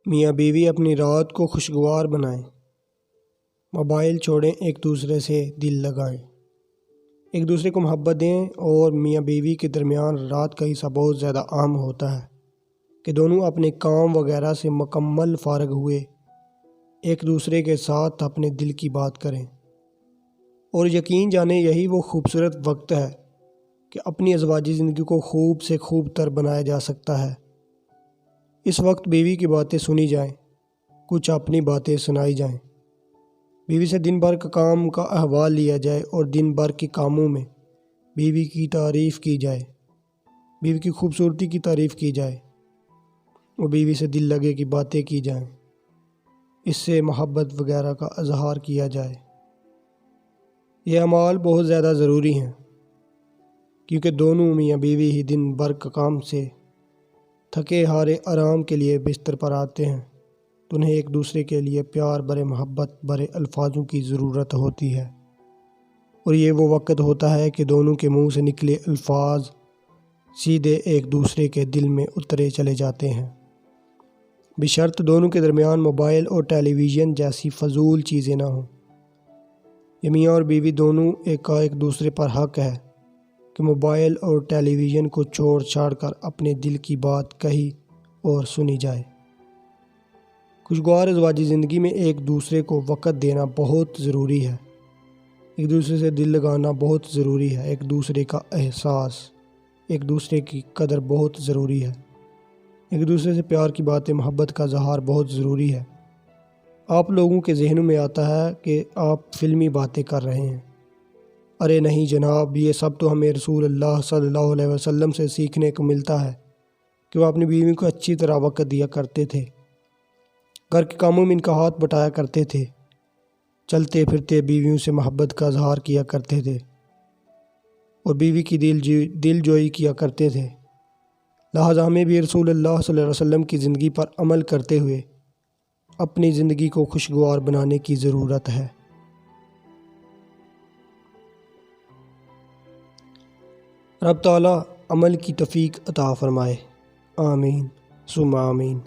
میاں بیوی اپنی رات کو خوشگوار بنائیں، موبائل چھوڑیں، ایک دوسرے سے دل لگائیں، ایک دوسرے کو محبت دیں۔ اور میاں بیوی کے درمیان رات کا حصہ بہت زیادہ عام ہوتا ہے کہ دونوں اپنے کام وغیرہ سے مکمل فارغ ہوئے ایک دوسرے کے ساتھ اپنے دل کی بات کریں، اور یقین جانیں یہی وہ خوبصورت وقت ہے کہ اپنی ازواجی زندگی کو خوب سے خوب تر بنایا جا سکتا ہے۔ اس وقت بیوی کی باتیں سنی جائیں، کچھ اپنی باتیں سنائی جائیں، بیوی سے دن بھر کا کام کا احوال لیا جائے اور دن بھر کے کاموں میں بیوی کی تعریف کی جائے، بیوی کی خوبصورتی کی تعریف کی جائے اور بیوی سے دل لگے کی باتیں کی جائیں، اس سے محبت وغیرہ کا اظہار کیا جائے۔ یہ اعمال بہت زیادہ ضروری ہیں کیونکہ دونوں میاں بیوی ہی دن بھر کا کام سے تھکے ہارے آرام کے لیے بستر پر آتے ہیں تو انہیں ایک دوسرے کے لیے پیار بھرے محبت بھرے الفاظوں کی ضرورت ہوتی ہے، اور یہ وہ وقت ہوتا ہے کہ دونوں کے منہ سے نکلے الفاظ سیدھے ایک دوسرے کے دل میں اترے چلے جاتے ہیں، بشرط دونوں کے درمیان موبائل اور ٹیلی ویژن جیسی فضول چیزیں نہ ہوں۔ یہ میاں اور بیوی دونوں ایک دوسرے پر حق ہے کہ موبائل اور ٹیلی ویژن کو چھوڑ چھاڑ کر اپنے دل کی بات کہی اور سنی جائے۔ خوشگوار ازواجی زندگی میں ایک دوسرے کو وقت دینا بہت ضروری ہے، ایک دوسرے سے دل لگانا بہت ضروری ہے، ایک دوسرے کا احساس، ایک دوسرے کی قدر بہت ضروری ہے، ایک دوسرے سے پیار کی باتیں محبت کا اظہار بہت ضروری ہے۔ آپ لوگوں کے ذہنوں میں آتا ہے کہ آپ فلمی باتیں کر رہے ہیں۔ ارے نہیں جناب، یہ سب تو ہمیں رسول اللہ صلی اللہ علیہ وسلم سے سیکھنے کو ملتا ہے کہ وہ اپنی بیوی کو اچھی طرح وقت دیا کرتے تھے، گھر کے کاموں میں ان کا ہاتھ بٹایا کرتے تھے، چلتے پھرتے بیویوں سے محبت کا اظہار کیا کرتے تھے اور بیوی کی دل جوئی کیا کرتے تھے۔ لہٰذا ہمیں بھی رسول اللہ صلی اللہ علیہ وسلم کی زندگی پر عمل کرتے ہوئے اپنی زندگی کو خوشگوار بنانے کی ضرورت ہے۔ رب تعالیٰ عمل کی توفیق عطا فرمائے، آمین ثم آمین۔